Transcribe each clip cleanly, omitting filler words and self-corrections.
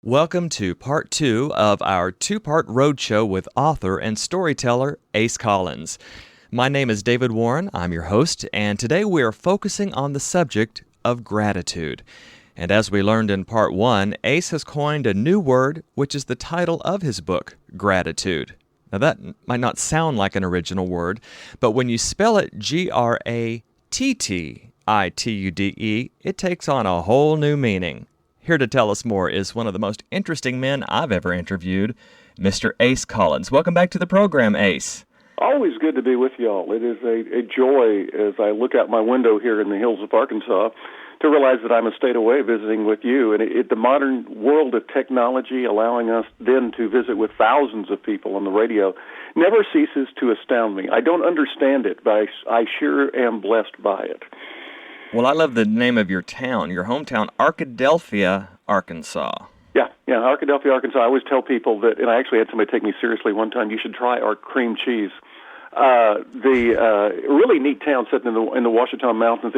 Welcome to part 2 of our two-part roadshow with author and storyteller Ace Collins. My name is David Warren, I'm your host, and today we are focusing on the subject of gratitude. And as we learned in part 1, Ace has coined a new word, which is the title of his book, Gratitude. Now that might not sound like an original word, but when you spell it Grattitude, it takes on a whole new meaning. Here to tell us more is one of the most interesting men I've ever interviewed, Mr. Ace Collins. Welcome back to the program, Ace. Always good to be with y'all. It is a joy as I look out my window here in the hills of Arkansas to realize that I'm a state away visiting with you. And the modern world of technology allowing us then to visit with thousands of people on the radio never ceases to astound me. I don't understand it, but I sure am blessed by it. Well, I love the name of your town, your hometown, Arkadelphia, Arkansas. Yeah, Arkadelphia, Arkansas. I always tell people that, and I actually had somebody take me seriously one time, you should try our cream cheese. The really neat town set in the Ouachita Mountains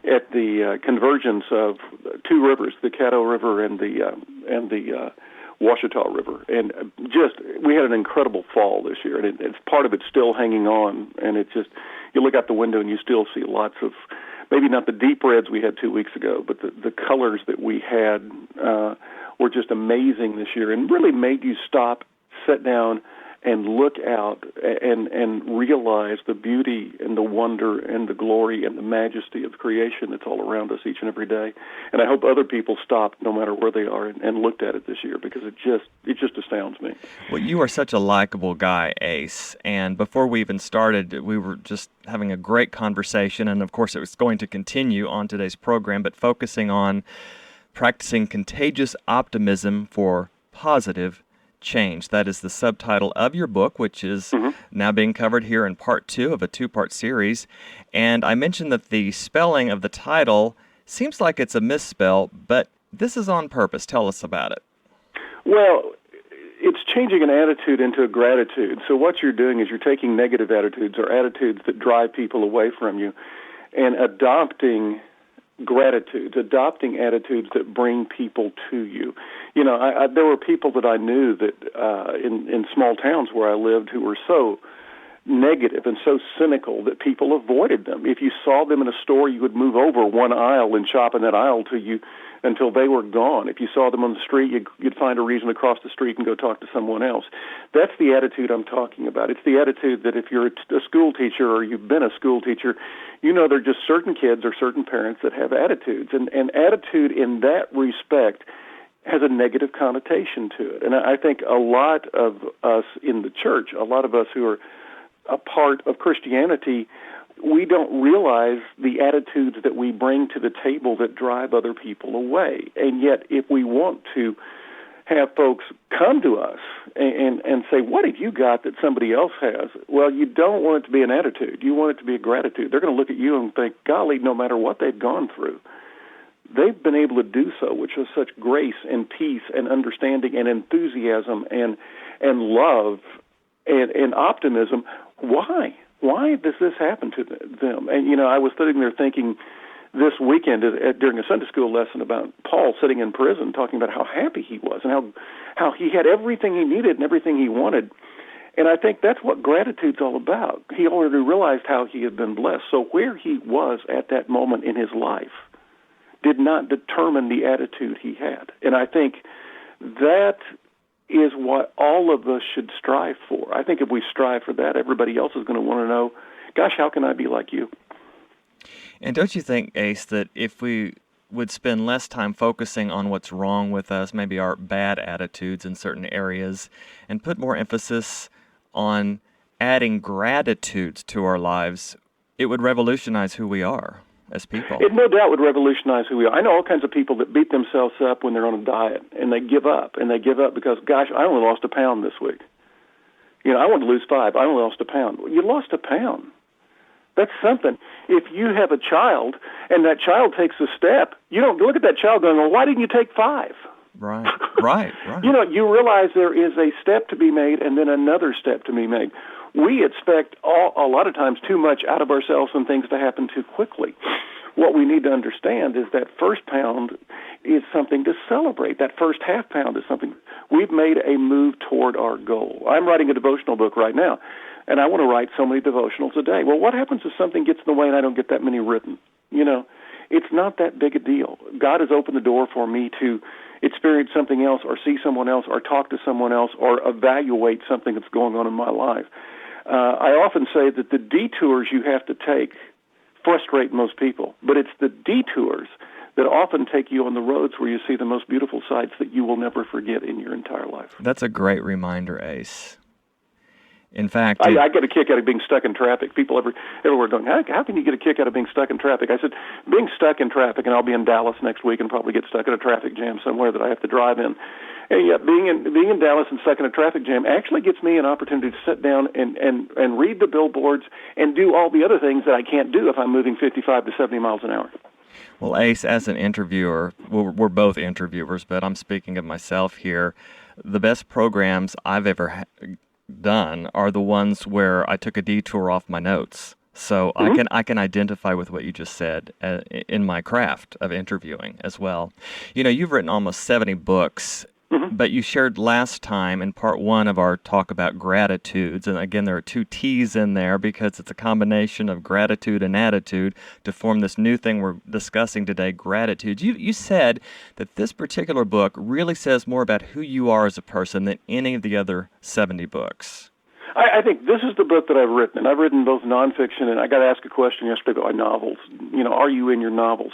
at the convergence of two rivers, the Caddo River and the Ouachita River. And we had an incredible fall this year, and it's part of it still hanging on. And it's just, you look out the window and you still see lots of, maybe not the deep reds we had 2 weeks ago, but the colors that we had were just amazing this year and really made you stop, sit down, and look out and realize the beauty and the wonder and the glory and the majesty of creation that's all around us each and every day. And I hope other people stopped, no matter where they are, and looked at it this year, because it just astounds me. Well, you are such a likable guy, Ace. And before we even started, we were just having a great conversation, and of course it was going to continue on today's program, but focusing on practicing contagious optimism for positive change. That is the subtitle of your book, which is now being covered here in part 2 of a two-part series. And I mentioned that the spelling of the title seems like it's a misspell, but this is on purpose. Tell us about it. Well, it's changing an attitude into a gratitude. So what you're doing is you're taking negative attitudes or attitudes that drive people away from you and adopting gratitudes, adopting attitudes that bring people to you. You know, there were people that I knew that in small towns where I lived who were so negative and so cynical that people avoided them. If you saw them in a store, you would move over one aisle and shop in that aisle until they were gone. If you saw them on the street, you'd find a reason to cross the street and go talk to someone else. That's the attitude I'm talking about. It's the attitude that if you're a school teacher or you've been a school teacher, you know there are just certain kids or certain parents that have attitudes. And attitude in that respect has a negative connotation to it. And I think a lot of us in the church, a lot of us who are a part of Christianity, we don't realize the attitudes that we bring to the table that drive other people away. And yet, if we want to have folks come to us and say, what have you got that somebody else has? Well, you don't want it to be an attitude. You want it to be a gratitude. They're going to look at you and think, golly, no matter what they've gone through, they've been able to do so, which is such grace and peace and understanding and enthusiasm and love and optimism. Why? Why does this happen to them? And, you know, I was sitting there thinking this weekend during a Sunday school lesson about Paul sitting in prison, talking about how happy he was and how he had everything he needed and everything he wanted. And I think that's what gratitude's all about. He already realized how he had been blessed. So where he was at that moment in his life did not determine the attitude he had. And I think that is what all of us should strive for. I think if we strive for that, everybody else is going to want to know, gosh, how can I be like you? And don't you think, Ace, that if we would spend less time focusing on what's wrong with us, maybe our bad attitudes in certain areas, and put more emphasis on adding gratitudes to our lives, it would revolutionize who we are as people? It no doubt would revolutionize who we are. I know all kinds of people that beat themselves up when they're on a diet, and they give up. And they give up because, gosh, I only lost a pound this week. You know, I wanted to lose 5. I only lost a pound. Well, you lost a pound. That's something. If you have a child and that child takes a step, you don't look at that child going, well, why didn't you take 5? Right. You know, you realize there is a step to be made and then another step to be made. We expect a lot of times too much out of ourselves and things to happen too quickly. what we need to understand is that first pound is something to celebrate. That first half pound is something. We've made a move toward our goal. I'm writing a devotional book right now, and I want to write so many devotionals a day. Well, what happens if something gets in the way and I don't get that many written? It's not that big a deal. God has opened the door for me to experience something else or see someone else or talk to someone else or evaluate something that's going on in my life. I often say that the detours you have to take frustrate most people, but it's the detours that often take you on the roads where you see the most beautiful sights that you will never forget in your entire life. That's a great reminder, Ace. In fact, I get a kick out of being stuck in traffic. People everywhere going, how can you get a kick out of being stuck in traffic? I said, being stuck in traffic, and I'll be in Dallas next week and probably get stuck in a traffic jam somewhere that I have to drive in. And yet being in Dallas and stuck in a traffic jam actually gets me an opportunity to sit down and read the billboards and do all the other things that I can't do if I'm moving 55 to 70 miles an hour. Well, Ace, as an interviewer, we're both interviewers, but I'm speaking of myself here. The best programs I've ever done are the ones where I took a detour off my notes. So I can identify with what you just said in my craft of interviewing as well. You've written almost 70 books, but you shared last time in part one of our talk about gratitudes, and again there are 2 T's in there because it's a combination of gratitude and attitude to form this new thing we're discussing today, gratitude. You said that this particular book really says more about who you are as a person than any of the other 70 books. I think this is the book that I've written, and I've written both nonfiction, and I got asked a question yesterday about novels. Are you in your novels?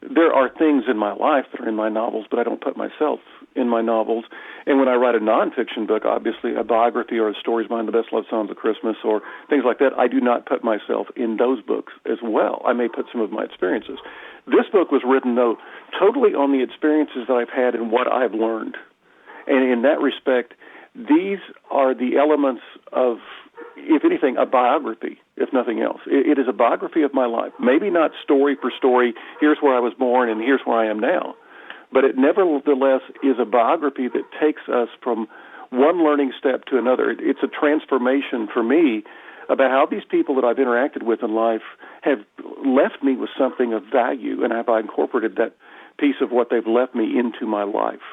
There are things in my life that are in my novels, but I don't put myself in my novels. And when I write a nonfiction book, obviously a biography or a stories behind the best loved songs of Christmas or things like that, I do not put myself in those books as well. I may put some of my experiences. This book was written, though, totally on the experiences that I've had and what I've learned. And in that respect, these are the elements of, if anything, a biography, if nothing else. It is a biography of my life. Maybe not story for story, here's where I was born and here's where I am now. But it nevertheless is a biography that takes us from one learning step to another. It's a transformation for me about how these people that I've interacted with in life have left me with something of value, and have I incorporated that piece of what they've left me into my life.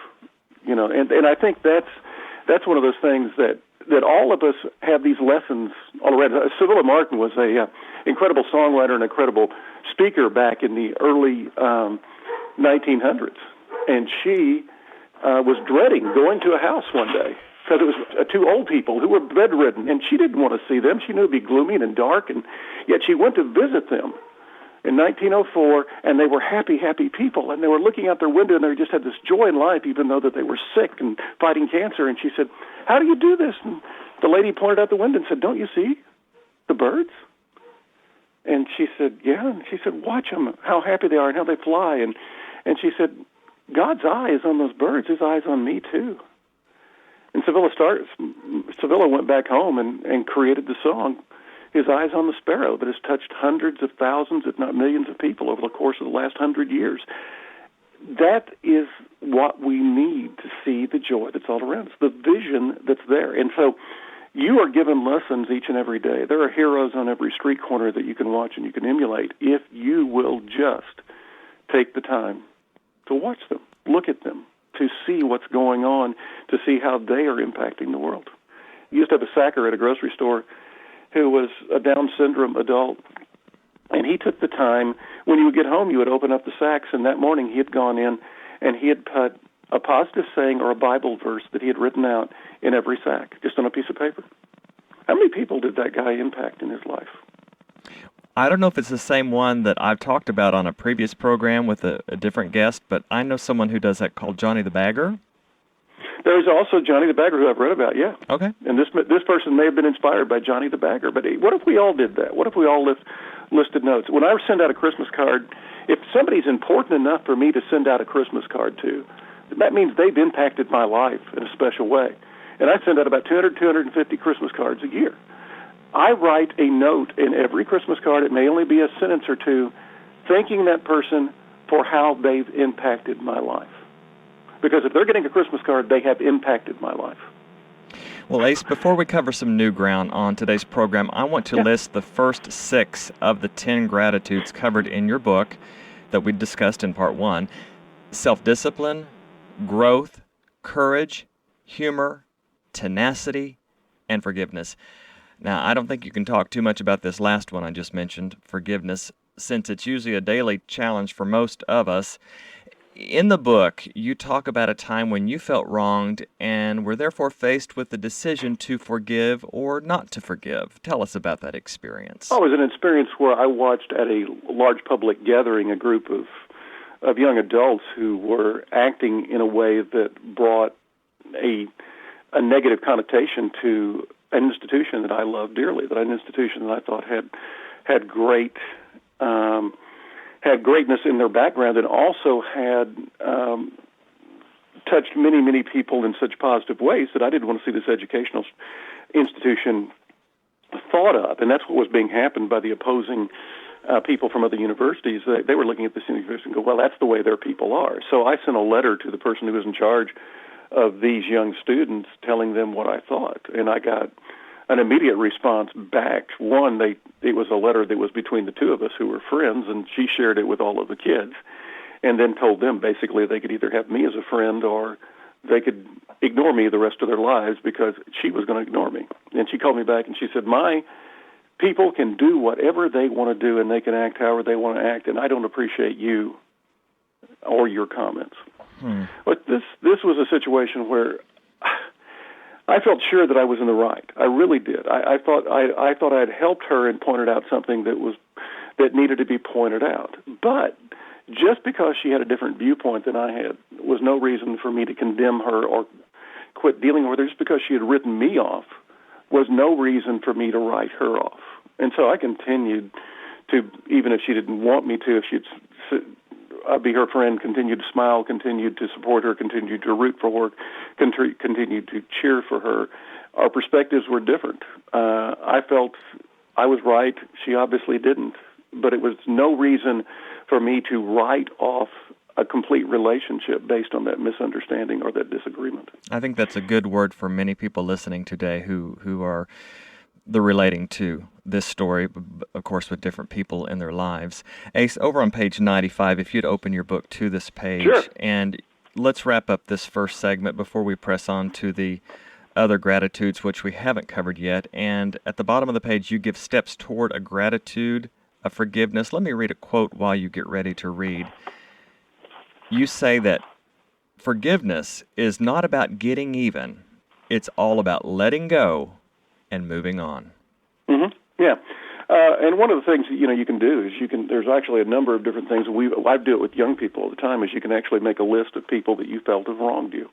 And I think that's one of those things that all of us have these lessons already. Civilla Martin was a incredible songwriter and incredible speaker back in the early 1900s, and she was dreading going to a house one day because it was 2 old people who were bedridden, and she didn't want to see them. She knew it'd be gloomy and dark, and yet she went to visit them in 1904, and they were happy people, and they were looking out their window, and they just had this joy in life, even though that they were sick and fighting cancer. And she said, how do you do this? And the lady pointed out the window and said, don't you see the birds? And she said, yeah. And she said, watch them, how happy they are and how they fly. And she said, God's eye is on those birds. His eye is on me, too. And Civilla went back home and created the song, His Eyes on the Sparrow, that has touched hundreds of thousands, if not millions of people over the course of the last 100 years. That is what we need to see the joy that's all around us, the vision that's there. And so you are given lessons each and every day. There are heroes on every street corner that you can watch and you can emulate if you will just take the time to watch them, look at them, to see what's going on, to see how they are impacting the world. You used to have a sacker at a grocery store who was a Down syndrome adult, and he took the time. When you would get home, you would open up the sacks, and that morning he had gone in and he had put a positive saying or a Bible verse that he had written out in every sack, just on a piece of paper. How many people did that guy impact in his life? I don't know if it's the same one that I've talked about on a previous program with a different guest, but I know someone who does that called Johnny the Bagger. There's also Johnny the Bagger, who I've read about, yeah. Okay. And this person may have been inspired by Johnny the Bagger, but what if we all did that? What if we all listed notes? When I send out a Christmas card, if somebody's important enough for me to send out a Christmas card to, that means they've impacted my life in a special way. And I send out about 250 Christmas cards a year. I write a note in every Christmas card, it may only be a sentence or two, thanking that person for how they've impacted my life. Because if they're getting a Christmas card, they have impacted my life. Well, Ace, before we cover some new ground on today's program, I want to list the first 6 of the 10 gratitudes covered in your book that we discussed in part 1. Self-discipline, growth, courage, humor, tenacity, and forgiveness. Now, I don't think you can talk too much about this last one I just mentioned, forgiveness, since it's usually a daily challenge for most of us. In the book, you talk about a time when you felt wronged and were therefore faced with the decision to forgive or not to forgive. Tell us about that experience. Oh, it was an experience where I watched at a large public gathering a group of young adults who were acting in a way that brought a negative connotation to an institution that I love dearly, an institution that I thought had greatness in their background, and also had touched many, many people in such positive ways that I didn't want to see this educational institution thought of. And that's what was being happened by the opposing people from other universities. They were looking at this university and go, well, that's the way their people are. So I sent a letter to the person who was in charge of these young students telling them what I thought. And I got an immediate response back. One, it was a letter that was between the two of us who were friends, and she shared it with all of the kids, and then told them basically they could either have me as a friend or they could ignore me the rest of their lives because she was going to ignore me. And she called me back and she said, my people can do whatever they want to do and they can act however they want to act, and I don't appreciate you or your comments. But this was a situation where I felt sure that I was in the right. I really did. I thought I had helped her and pointed out something that needed to be pointed out. But just because she had a different viewpoint than I had was no reason for me to condemn her or quit dealing with her. Just because she had written me off was no reason for me to write her off. And so I continued to, even if she didn't want me to, if she'd be her friend, continued to smile, continued to support her, continued to root for her, continued to cheer for her. Our perspectives were different. I felt I was right. She obviously didn't. But it was no reason for me to write off a complete relationship based on that misunderstanding or that disagreement. I think that's a good word for many people listening today who are the relating to this story, of course, with different people in their lives. Ace, over on page 95, if you'd open your book to this page, Sure. And let's wrap up this first segment before we press on to the other gratitudes, which we haven't covered yet. And at the bottom of the page, you give steps toward a gratitude, a forgiveness. Let me read a quote while you get ready to read. You say that forgiveness is not about getting even. It's all about letting go and moving on. Mm-hmm. Yeah. And one of the things that, you can do is there's actually a number of different things. I do it with young people all the time, is you can actually make a list of people that you felt have wronged you.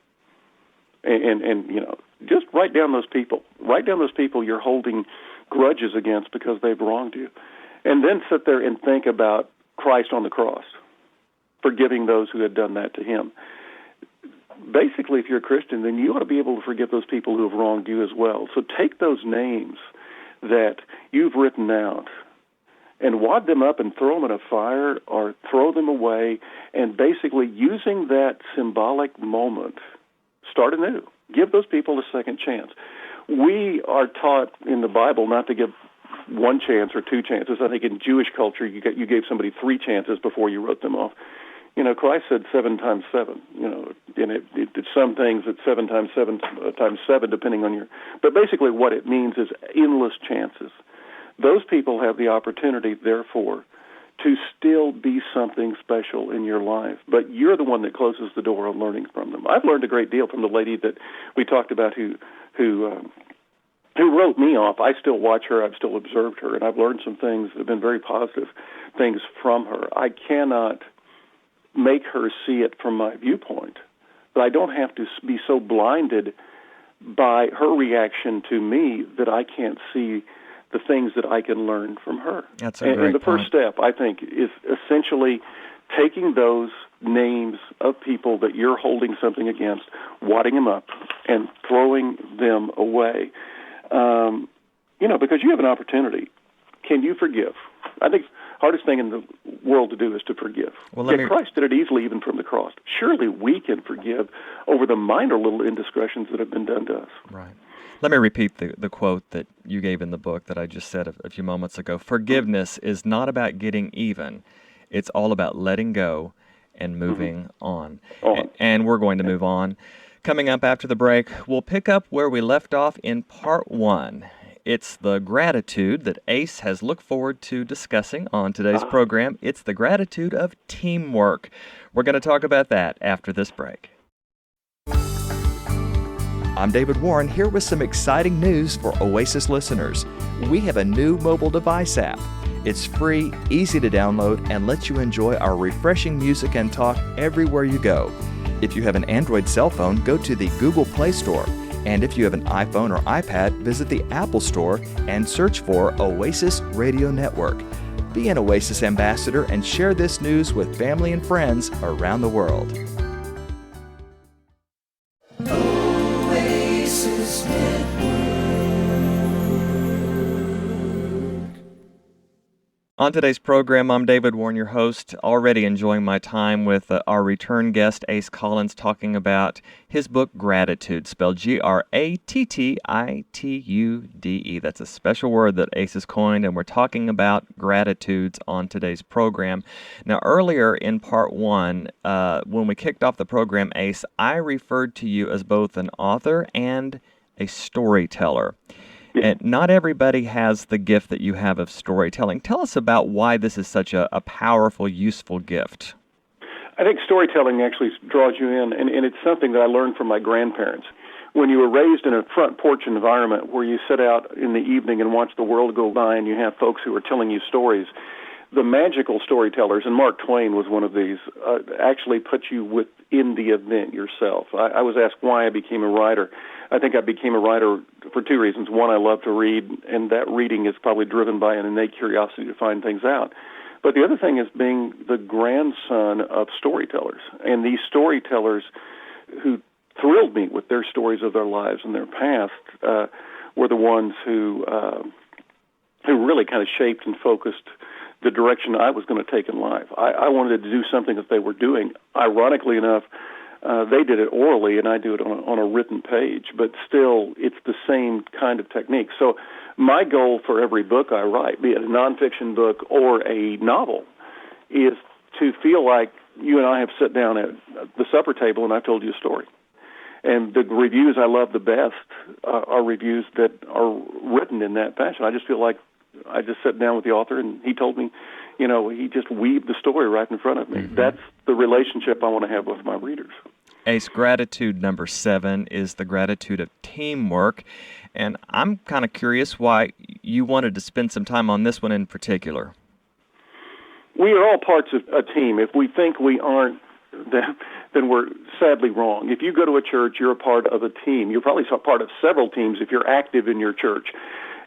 And just write down those people. Write down those people you're holding grudges against because they've wronged you. And then sit there and think about Christ on the cross, forgiving those who had done that to him. Basically, if you're a Christian, then you ought to be able to forgive those people who have wronged you as well. So take those names that you've written out and wad them up and throw them in a fire or throw them away, and basically using that symbolic moment, start anew. Give those people a second chance. We are taught in the Bible not to give one chance or two chances. I think in Jewish culture, you gave somebody 3 chances before you wrote them off. Christ said 7 times 7. And it did some things at 7 times 7 times 7, depending on your. But basically, what it means is endless chances. Those people have the opportunity, therefore, to still be something special in your life. But you're the one that closes the door on learning from them. I've learned a great deal from the lady that we talked about who wrote me off. I still watch her. I've still observed her, and I've learned some things that have been very positive things from her. I cannot make her see it from my viewpoint, but I don't have to be so blinded by her reaction to me that I can't see the things that I can learn from her. That's a great and the point. first step, I think, is essentially taking those names of people that you're holding something against, wadding them up, and throwing them away. Because you have an opportunity. Can you forgive? I think hardest thing in the world to do is to forgive. Well, Christ did it easily even from the cross. Surely we can forgive over the minor little indiscretions that have been done to us. Right. Let me repeat the quote that you gave in the book that I just said a few moments ago. Forgiveness is not about getting even. It's all about letting go and moving on. And we're going to move on. Coming up after the break, we'll pick up where we left off in part 1. It's the gratitude that Ace has looked forward to discussing on today's program. It's the gratitude of teamwork. We're going to talk about that after this break. I'm David Warren here with some exciting news for Oasis listeners. We have a new mobile device app. It's free, easy to download, and lets you enjoy our refreshing music and talk everywhere you go. If you have an Android cell phone, go to the Google Play Store. And if you have an iPhone or iPad, visit the Apple Store and search for Oasis Radio Network. Be an Oasis ambassador and share this news with family and friends around the world. Oasis Network. On today's program, I'm David Warren, your host, already enjoying my time with our return guest, Ace Collins, talking about his book, Gratitude, spelled Grattitude. That's a special word that Ace has coined, and we're talking about gratitudes on today's program. Now, earlier in part 1, when we kicked off the program, Ace, I referred to you as both an author and a storyteller. And not everybody has the gift that you have of storytelling. Tell us about why this is such a powerful, useful gift. I think storytelling actually draws you in, and it's something that I learned from my grandparents. When you were raised in a front porch environment where you sit out in the evening and watch the world go by and you have folks who are telling you stories, the magical storytellers, and Mark Twain was one of these, actually put you within the event yourself. I was asked why I became a writer. I think I became a writer for 2 reasons. One, I love to read, and that reading is probably driven by an innate curiosity to find things out. But the other thing is being the grandson of storytellers. And these storytellers who thrilled me with their stories of their lives and their past were the ones who really kind of shaped and focused the direction I was going to take in life. I wanted to do something that they were doing. Ironically enough, they did it orally, and I do it on a written page, but still, it's the same kind of technique. So my goal for every book I write, be it a nonfiction book or a novel, is to feel like you and I have sat down at the supper table and I've told you a story. And the reviews I love the best are reviews that are written in that fashion. I just feel like I just sat down with the author and he told me, he just weaved the story right in front of me. Mm-hmm. That's the relationship I want to have with my readers. Ace, gratitude number 7 is the gratitude of teamwork. And I'm kind of curious why you wanted to spend some time on this one in particular. We are all parts of a team. If we think we aren't, then we're sadly wrong. If you go to a church, you're a part of a team. You're probably a part of several teams if you're active in your church.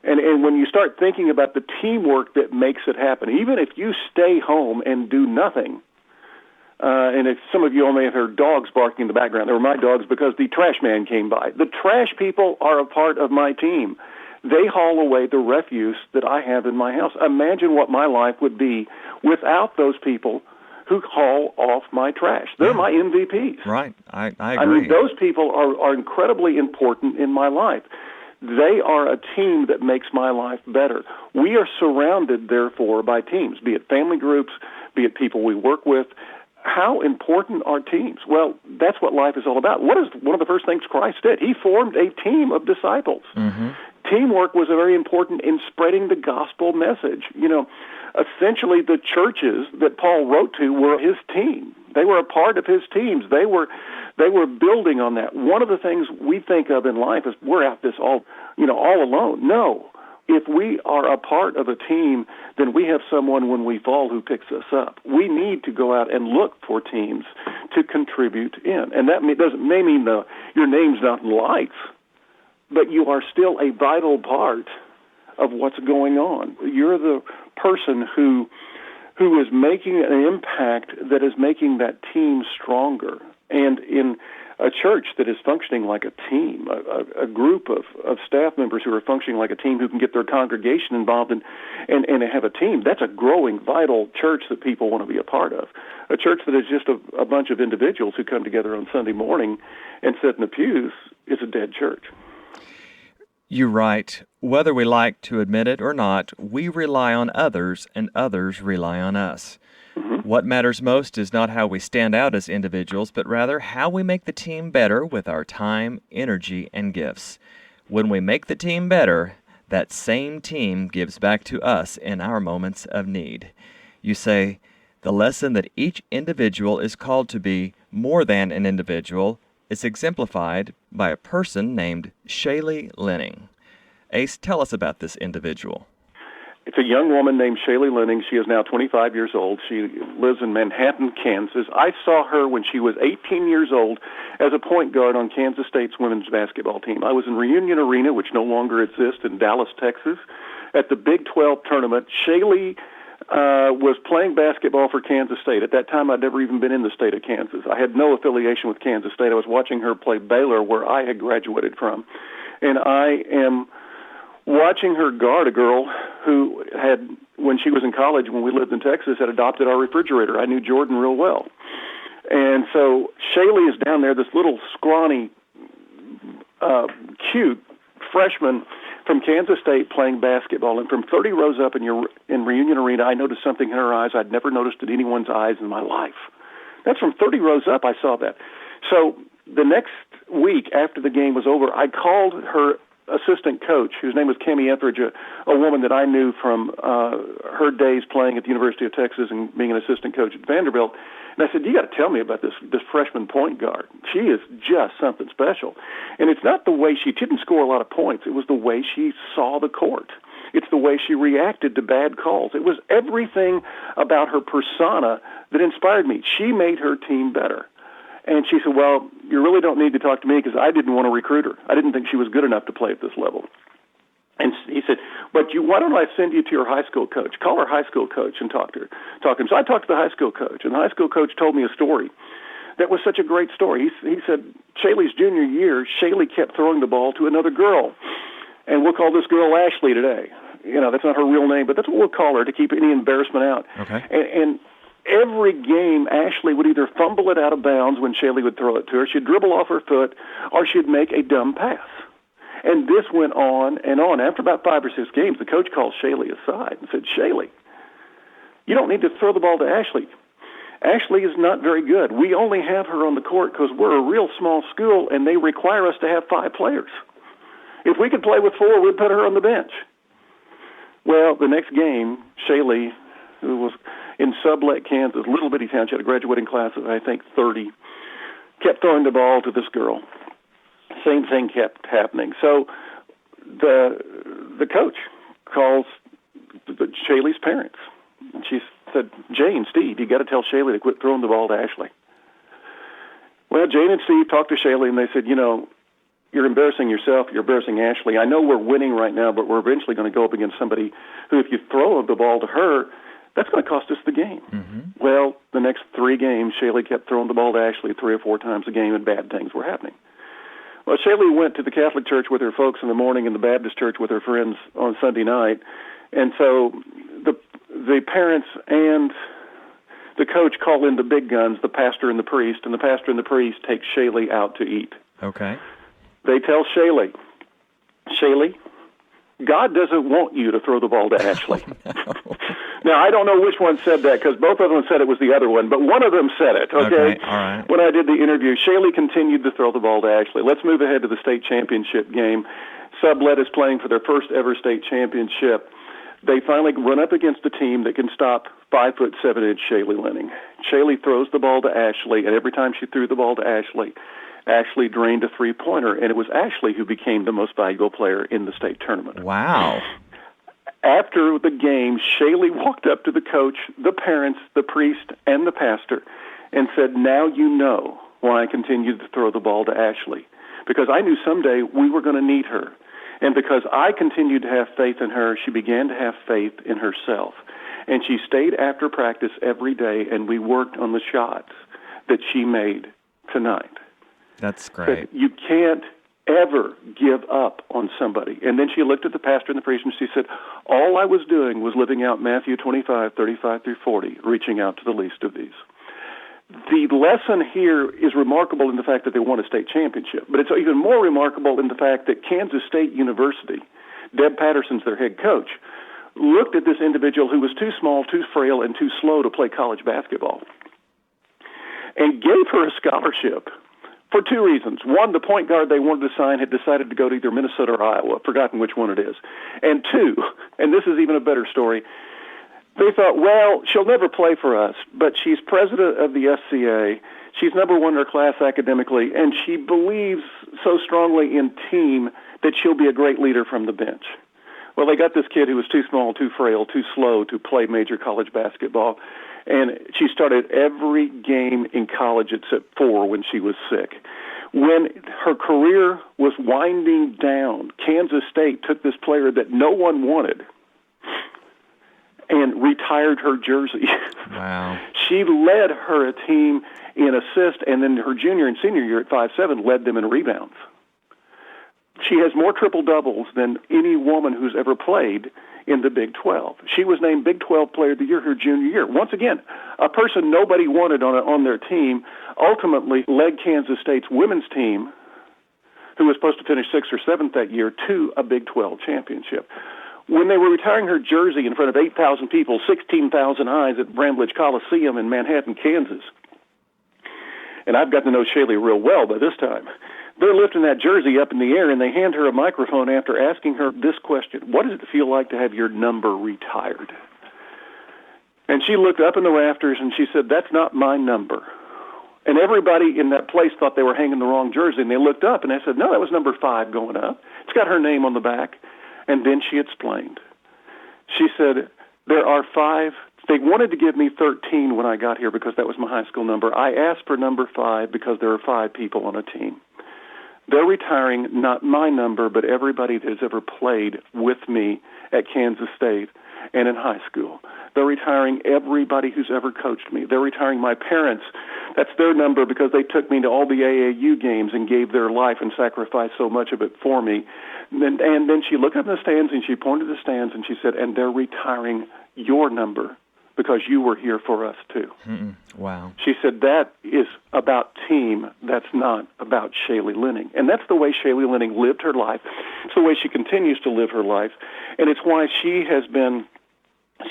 And when you start thinking about the teamwork that makes it happen, even if you stay home and do nothing, and if some of you all may have heard dogs barking in the background, they were my dogs because the trash man came by. The trash people are a part of my team. They haul away the refuse that I have in my house. Imagine what my life would be without those people who haul off my trash. They're my MVPs. Right, I agree. I mean, those people are incredibly important in my life. They are a team that makes my life better. We are surrounded, therefore, by teams, be it family groups, be it people we work with. How important are teams? Well, that's what life is all about. What is one of the first things Christ did? He formed a team of disciples. Mm-hmm. Teamwork was very important in spreading the gospel message. Essentially the churches that Paul wrote to were his team. They were a part of his teams. They were building on that. One of the things we think of in life is we're at this all alone. No. If we are a part of a team, then we have someone when we fall who picks us up. We need to go out and look for teams to contribute in. And that may mean your name's not in lights, but you are still a vital part of what's going on. You're the person who is making an impact that is making that team stronger. And in a church that is functioning like a team, a group of staff members who are functioning like a team who can get their congregation involved and have a team. That's a growing, vital church that people want to be a part of. A church that is just a bunch of individuals who come together on Sunday morning and sit in the pews is a dead church. You write, whether we like to admit it or not, we rely on others and others rely on us. What matters most is not how we stand out as individuals, but rather how we make the team better with our time, energy, and gifts. When we make the team better, that same team gives back to us in our moments of need. You say, the lesson that each individual is called to be more than an individual is exemplified by a person named Shaylee Lenning. Ace, tell us about this individual. It's a young woman named Shaylee Lenning. She is now 25 years old. She lives in Manhattan, Kansas. I saw her when she was 18 years old as a point guard on Kansas State's women's basketball team. I was in Reunion Arena, which no longer exists, in Dallas, Texas, at the Big 12 tournament. Shaylee was playing basketball for Kansas State. At that time, I'd never even been in the state of Kansas. I had no affiliation with Kansas State. I was watching her play Baylor, where I had graduated from. And I am watching her guard a girl who had, when she was in college, when we lived in Texas, had adopted our refrigerator. I knew Jordan real well. And so Shaylee is down there, this little scrawny, cute freshman from Kansas State playing basketball. And from 30 rows up in Reunion Arena, I noticed something in her eyes I'd never noticed in anyone's eyes in my life. That's from 30 rows up I saw that. So the next week after the game was over, I called her assistant coach, whose name was Kimmy Etheridge, a woman that I knew from her days playing at the University of Texas and being an assistant coach at Vanderbilt. And I said, you got to tell me about this freshman point guard. She is just something special. And it's not the way she didn't score a lot of points. It was the way she saw the court. It's the way she reacted to bad calls. It was everything about her persona that inspired me. She made her team better. And she said, well, you really don't need to talk to me because I didn't want to recruit her. I didn't think she was good enough to play at this level. And he said, but why don't I send you to your high school coach? Call her high school coach and talk to her. So I talked to the high school coach, and the high school coach told me a story that was such a great story. He said, Shaylee's junior year, Shaylee kept throwing the ball to another girl. And we'll call this girl Ashley today. You know, that's not her real name, but that's what we'll call her to keep any embarrassment out. Okay. And every game, Ashley would either fumble it out of bounds when Shaylee would throw it to her, she'd dribble off her foot, or she'd make a dumb pass. And this went on and on. After about 5 or 6 games, the coach called Shaylee aside and said, Shaylee, you don't need to throw the ball to Ashley. Ashley is not very good. We only have her on the court because we're a real small school, and they require us to have 5 players. If we could play with 4, we'd put her on the bench. Well, the next game, Shaylee, who was in Sublette, Kansas, little bitty town, she had a graduating class of, I think, 30, kept throwing the ball to this girl. Same thing kept happening. So the coach calls Shaylee's parents. And she said, Jane, Steve, you got to tell Shaylee to quit throwing the ball to Ashley. Well, Jane and Steve talked to Shaylee, and they said, you know, you're embarrassing yourself, you're embarrassing Ashley. I know we're winning right now, but we're eventually going to go up against somebody who, if you throw the ball to her, that's going to cost us the game. Mm-hmm. Well, the next 3 games, Shaylee kept throwing the ball to Ashley 3 or 4 times a game, and bad things were happening. Well, Shaylee went to the Catholic church with her folks in the morning and the Baptist church with her friends on Sunday night. And so the parents and the coach call in the big guns, the pastor and the priest, and the pastor and the priest take Shaylee out to eat. Okay. They tell Shaylee, God doesn't want you to throw the ball to Ashley. Oh, no. Now, I don't know which one said that because both of them said it was the other one, but one of them said it, okay? All right. When I did the interview, Shaylee continued to throw the ball to Ashley. Let's move ahead to the state championship game. Sublette is playing for their first ever state championship. They finally run up against a team that can stop 5'7" Shaylee Lenning. Shaylee throws the ball to Ashley, and every time she threw the ball to Ashley, Ashley drained a 3-pointer, and it was Ashley who became the most valuable player in the state tournament. Wow. After the game, Shaylee walked up to the coach, the parents, the priest, and the pastor and said, now you know why I continued to throw the ball to Ashley, because I knew someday we were going to need her. And because I continued to have faith in her, she began to have faith in herself. And she stayed after practice every day, and we worked on the shots that she made tonight. That's Said, great. you can't ever give up on somebody. And then she looked at the pastor and the priest and she said, all I was doing was living out Matthew 25, 35 through 40, reaching out to the least of these. The lesson here is remarkable in the fact that they won a state championship, but it's even more remarkable in the fact that Kansas State University, Deb Patterson's their head coach, looked at this individual who was too small, too frail, and too slow to play college basketball and gave her a scholarship for two reasons. One, the point guard they wanted to sign had decided to go to either Minnesota or Iowa, forgotten which one it is. And two, and this is even a better story, they thought, well, she'll never play for us, but she's president of the SCA. She's number one in her class academically, and she believes so strongly in team that she'll be a great leader from the bench. Well, they got this kid who was too small, too frail, too slow to play major college basketball, and she started every game in college except 4 when she was sick. When her career was winding down, Kansas State took this player that no one wanted and retired her jersey. Wow. She led her team in assists, and then her junior and senior year at 5'7" led them in rebounds. She has more triple-doubles than any woman who's ever played in the Big 12. She was named Big 12 Player of the Year her junior year. Once again, a person nobody wanted on their team ultimately led Kansas State's women's team, who was supposed to finish 6th or 7th that year, to a Big 12 championship. When they were retiring her jersey in front of 8,000 people, 16,000 eyes at Bramlage Coliseum in Manhattan, Kansas, and I've gotten to know Shaylee real well by this time, they're lifting that jersey up in the air, and they hand her a microphone after asking her this question: what does it feel like to have your number retired? And she looked up in the rafters, and she said, that's not my number. And everybody in that place thought they were hanging the wrong jersey, and they looked up, and they said, no, that was number 5 going up. It's got her name on the back. And then she explained. She said, there are 5. They wanted to give me 13 when I got here because that was my high school number. I asked for number 5 because there are 5 people on a team. They're retiring not my number, but everybody that has ever played with me at Kansas State and in high school. They're retiring everybody who's ever coached me. They're retiring my parents. That's their number because they took me to all the AAU games and gave their life and sacrificed so much of it for me. And then she looked up in the stands and she pointed to the stands and she said, and they're retiring your number because you were here for us too. Mm-mm. Wow. She said that is about team. That's not about Shaylee Linning. And that's the way Shaylee Linning lived her life. It's the way she continues to live her life. And it's why she has been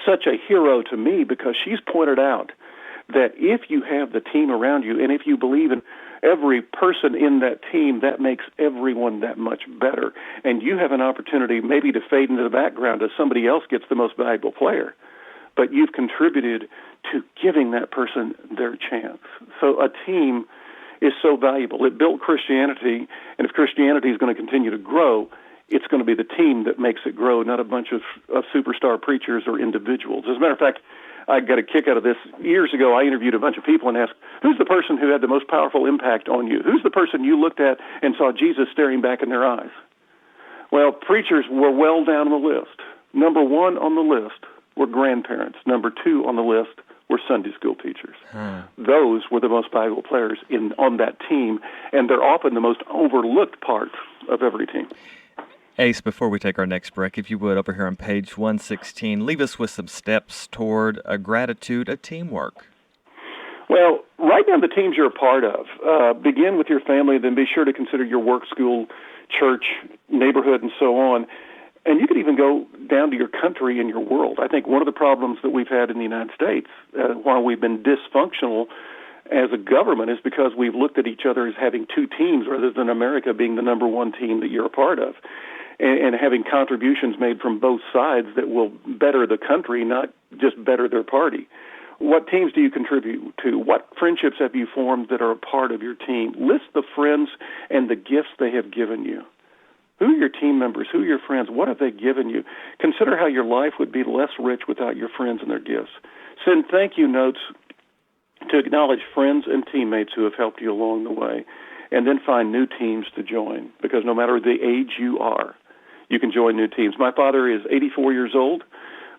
such a hero to me, because she's pointed out that if you have the team around you and if you believe in every person in that team, that makes everyone that much better. And you have an opportunity maybe to fade into the background as somebody else gets the most valuable player. But you've contributed to giving that person their chance. So a team is so valuable. It built Christianity, and if Christianity is going to continue to grow, it's going to be the team that makes it grow, not a bunch of superstar preachers or individuals. As a matter of fact, I got a kick out of this. Years ago, I interviewed a bunch of people and asked, who's the person who had the most powerful impact on you? Who's the person you looked at and saw Jesus staring back in their eyes? Well, preachers were well down on the list. Number 1 on the list were grandparents. Number 2 on the list were Sunday school teachers. Those were the most valuable players on that team, and they're often the most overlooked part of every team. Ace, before we take our next break, if you would, over here on page 116, leave us with some steps toward a gratitude, a teamwork. Well, write down the teams you're a part of. Begin with your family, then be sure to consider your work, school, church, neighborhood, and so on. And you could even go down to your country and your world. I think one of the problems that we've had in the United States, while we've been dysfunctional as a government, is because we've looked at each other as having 2 teams rather than America being the number 1 team that you're a part of, and having contributions made from both sides that will better the country, not just better their party. What teams do you contribute to? What friendships have you formed that are a part of your team? List the friends and the gifts they have given you. Who are your team members? Who are your friends? What have they given you? Consider how your life would be less rich without your friends and their gifts. Send thank you notes to acknowledge friends and teammates who have helped you along the way. And then find new teams to join, because no matter the age you are, you can join new teams. My father is 84 years old.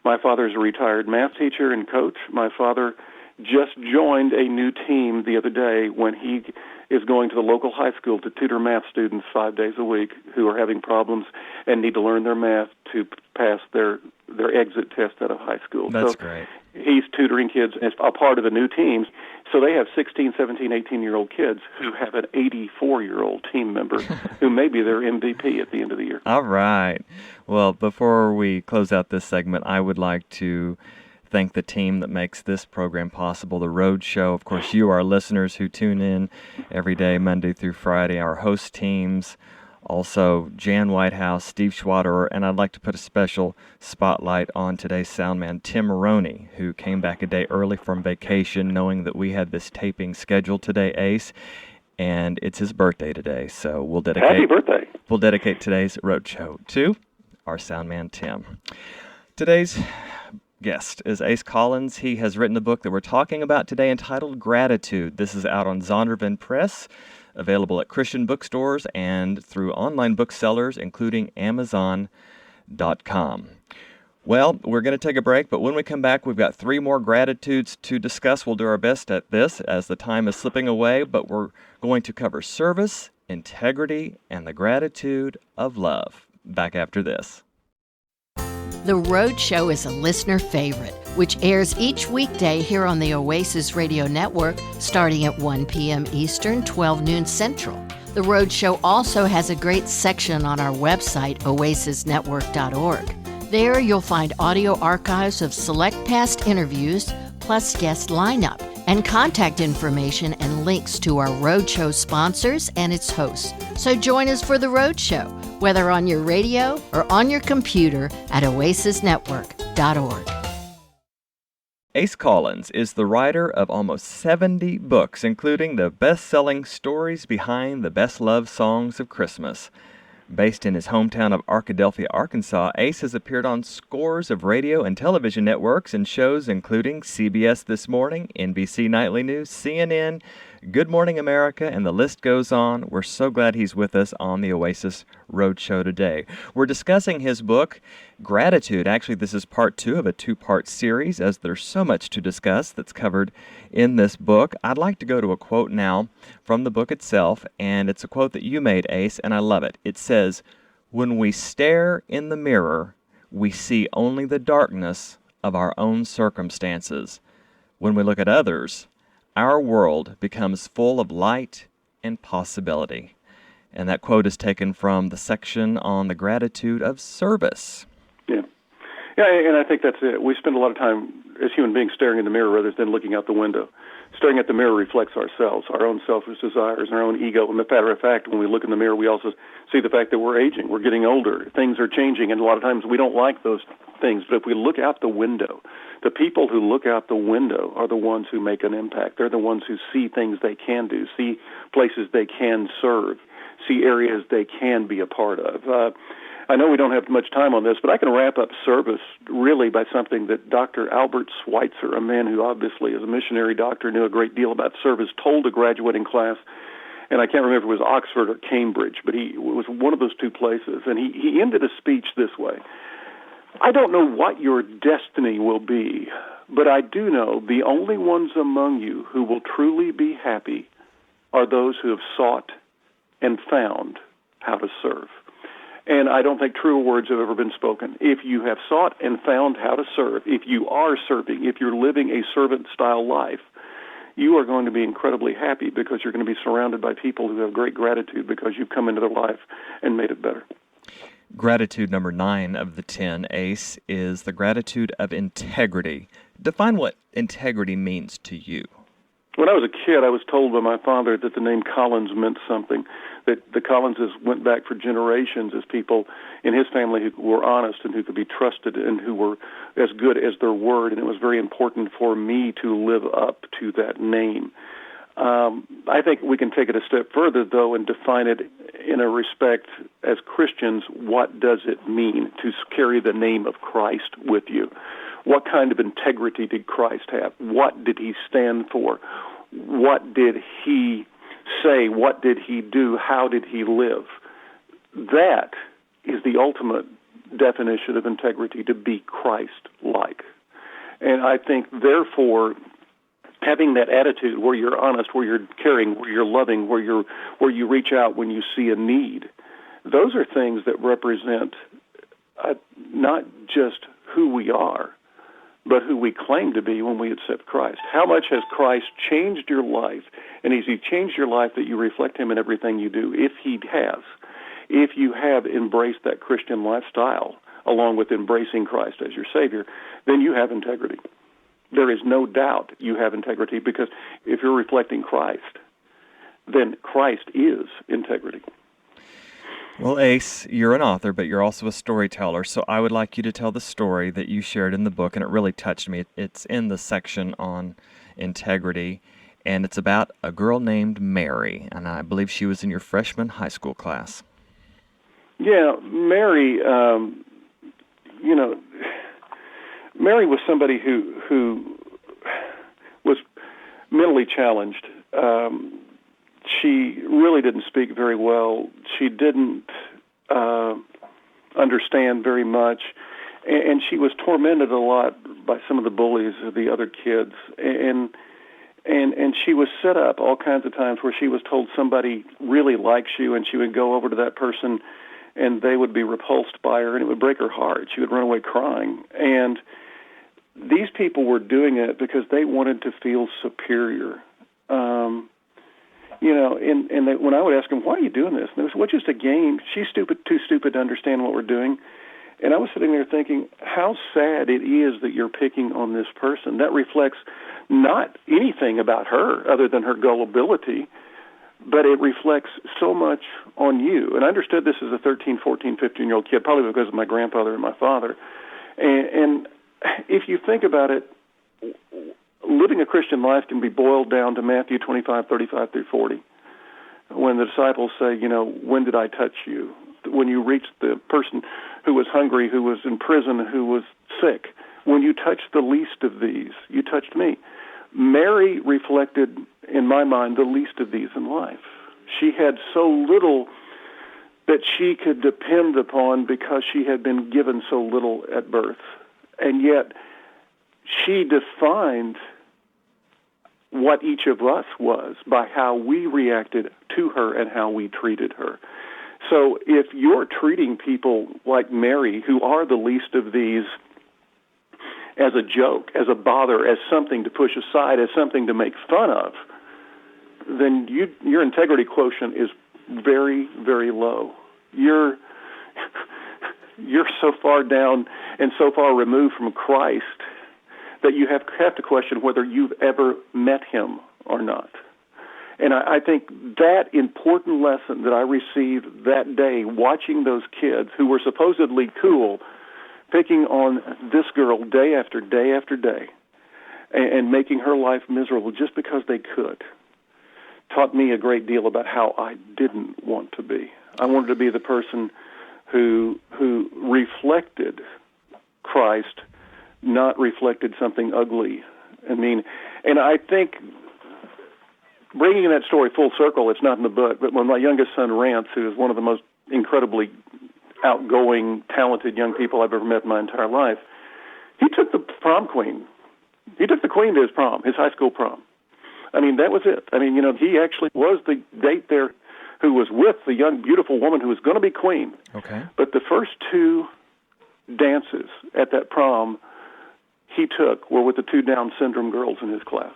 My father is a retired math teacher and coach. My father just joined a new team the other day when he is going to the local high school to tutor math students 5 days a week who are having problems and need to learn their math to pass their exit test out of high school. That's great. He's tutoring kids as a part of a new team. So they have 16, 17, 18-year-old kids who have an 84-year-old team member who may be their MVP at the end of the year. All right. Well, before we close out this segment, I would like to thank the team that makes this program possible, The Road Show. Of course, you, our listeners who tune in every day, Monday through Friday, our host teams, also Jan Whitehouse, Steve Schwaderer, and I'd like to put a special spotlight on today's sound man, Tim Maroney, who came back a day early from vacation, knowing that we had this taping scheduled today, Ace, and it's his birthday today, so we'll dedicate... Happy birthday! We'll dedicate today's Road Show to our sound man, Tim. Today's guest is Ace Collins. He has written the book that we're talking about today entitled Gratitude. This is out on Zondervan Press, available at Christian bookstores and through online booksellers, including Amazon.com. Well, we're going to take a break, but when we come back, we've got 3 more gratitudes to discuss. We'll do our best at this as the time is slipping away, but we're going to cover service, integrity, and the gratitude of love. Back after this. The Road Show is a listener favorite, which airs each weekday here on the Oasis Radio Network, starting at 1 p.m. Eastern, 12 noon Central. The Road Show also has a great section on our website, oasisnetwork.org. There you'll find audio archives of select past interviews, plus guest lineup, and contact information and links to our Road Show sponsors and its hosts. So join us for The Road Show, whether on your radio or on your computer at oasisnetwork.org. Ace Collins is the writer of almost 70 books, including the best-selling Stories Behind the Best Love Songs of Christmas. Based in his hometown of Arkadelphia, Arkansas, Ace has appeared on scores of radio and television networks and shows including CBS This Morning, NBC Nightly News, CNN, Good Morning America, and the list goes on. We're so glad he's with us on the Oasis Road Show today. We're discussing his book, Gratitude. Actually, this is part 2 of a 2-part series, as there's so much to discuss that's covered in this book. I'd like to go to a quote now from the book itself, and it's a quote that you made, Ace, and I love it. It says, "When we stare in the mirror, we see only the darkness of our own circumstances. When we look at others, our world becomes full of light and possibility." And that quote is taken from the section on the gratitude of service. Yeah, and I think that's it. We spend a lot of time as human beings staring in the mirror rather than looking out the window. Staring at the mirror reflects ourselves, our own selfish desires, our own ego. And as a matter of fact, when we look in the mirror, we also see the fact that we're aging, we're getting older, things are changing, and a lot of times we don't like those things. But if we look out the window, the people who look out the window are the ones who make an impact. They're the ones who see things they can do, see places they can serve, see areas they can be a part of. I know we don't have much time on this, but I can wrap up service really by something that Dr. Albert Schweitzer, a man who obviously is a missionary doctor, knew a great deal about service, told a graduating class, and I can't remember if it was Oxford or Cambridge, but it was one of those two places, and he ended a speech this way: "I don't know what your destiny will be, but I do know the only ones among you who will truly be happy are those who have sought and found how to serve." And I don't think truer words have ever been spoken. If you have sought and found how to serve, if you are serving, if you're living a servant-style life, you are going to be incredibly happy because you're going to be surrounded by people who have great gratitude because you've come into their life and made it better. Gratitude number 9 of the 10, Ace, is the gratitude of integrity. Define what integrity means to you. When I was a kid, I was told by my father that the name Collins meant something, that the Collinses went back for generations as people in his family who were honest and who could be trusted and who were as good as their word, and it was very important for me to live up to that name. I think we can take it a step further, though, and define it in a respect as Christians. What does it mean to carry the name of Christ with you? What kind of integrity did Christ have? What did he stand for? What did he say? What did he do? How did he live? That is the ultimate definition of integrity, to be Christ-like. And I think, therefore, having that attitude where you're honest, where you're caring, where you're loving, where you reach out when you see a need. Those are things that represent not just who we are, but who we claim to be when we accept Christ. How much has Christ changed your life? And has He changed your life that you reflect Him in everything you do? If He has, if you have embraced that Christian lifestyle along with embracing Christ as your Savior, then you have integrity. There is no doubt you have integrity, because if you're reflecting Christ, then Christ is integrity. Well, Ace, you're an author, but you're also a storyteller, so I would like you to tell the story that you shared in the book, and it really touched me. It's in the section on integrity, and it's about a girl named Mary, and I believe she was in your freshman high school class. Yeah, Mary, Mary was somebody who was mentally challenged. She really didn't speak very well. She didn't understand very much, and she was tormented a lot by some of the bullies of the other kids. And she was set up all kinds of times where she was told somebody really likes you, and she would go over to that person, and they would be repulsed by her, and it would break her heart. She would run away crying. And these people were doing it because they wanted to feel superior. When I would ask them, why are you doing this? And they would say, well, just a game. She's too stupid to understand what we're doing. And I was sitting there thinking, how sad it is that you're picking on this person. That reflects not anything about her other than her gullibility, but it reflects so much on you. And I understood this as a 13, 14, 15-year-old kid, probably because of my grandfather and my father. And if you think about it, living a Christian life can be boiled down to Matthew 25, 35 through 40, when the disciples say, when did I touch you? When you reached the person who was hungry, who was in prison, who was sick. When you touched the least of these, you touched me. Mary reflected, in my mind, the least of these in life. She had so little that she could depend upon because she had been given so little at birth. And yet, she defined what each of us was by how we reacted to her and how we treated her. So if you're treating people like Mary, who are the least of these, as a joke, as a bother, as something to push aside, as something to make fun of, then your integrity quotient is very, very low. You're so far down and so far removed from Christ that you have to question whether you've ever met Him or not. And I think that important lesson that I received that day, watching those kids who were supposedly cool, picking on this girl day after day after day, and making her life miserable just because they could, taught me a great deal about how I didn't want to be. I wanted to be the person who reflected Christ, not reflected something ugly and mean. And I think, bringing that story full circle, it's not in the book, but when my youngest son, Rance, who is one of the most incredibly outgoing, talented young people I've ever met in my entire life, he took the prom queen. He took the queen to his prom, his high school prom. I mean, that was it. I mean, he actually was the date there who was with the young, beautiful woman who was going to be queen. Okay. But the first two dances at that prom he took were with the two Down syndrome girls in his class.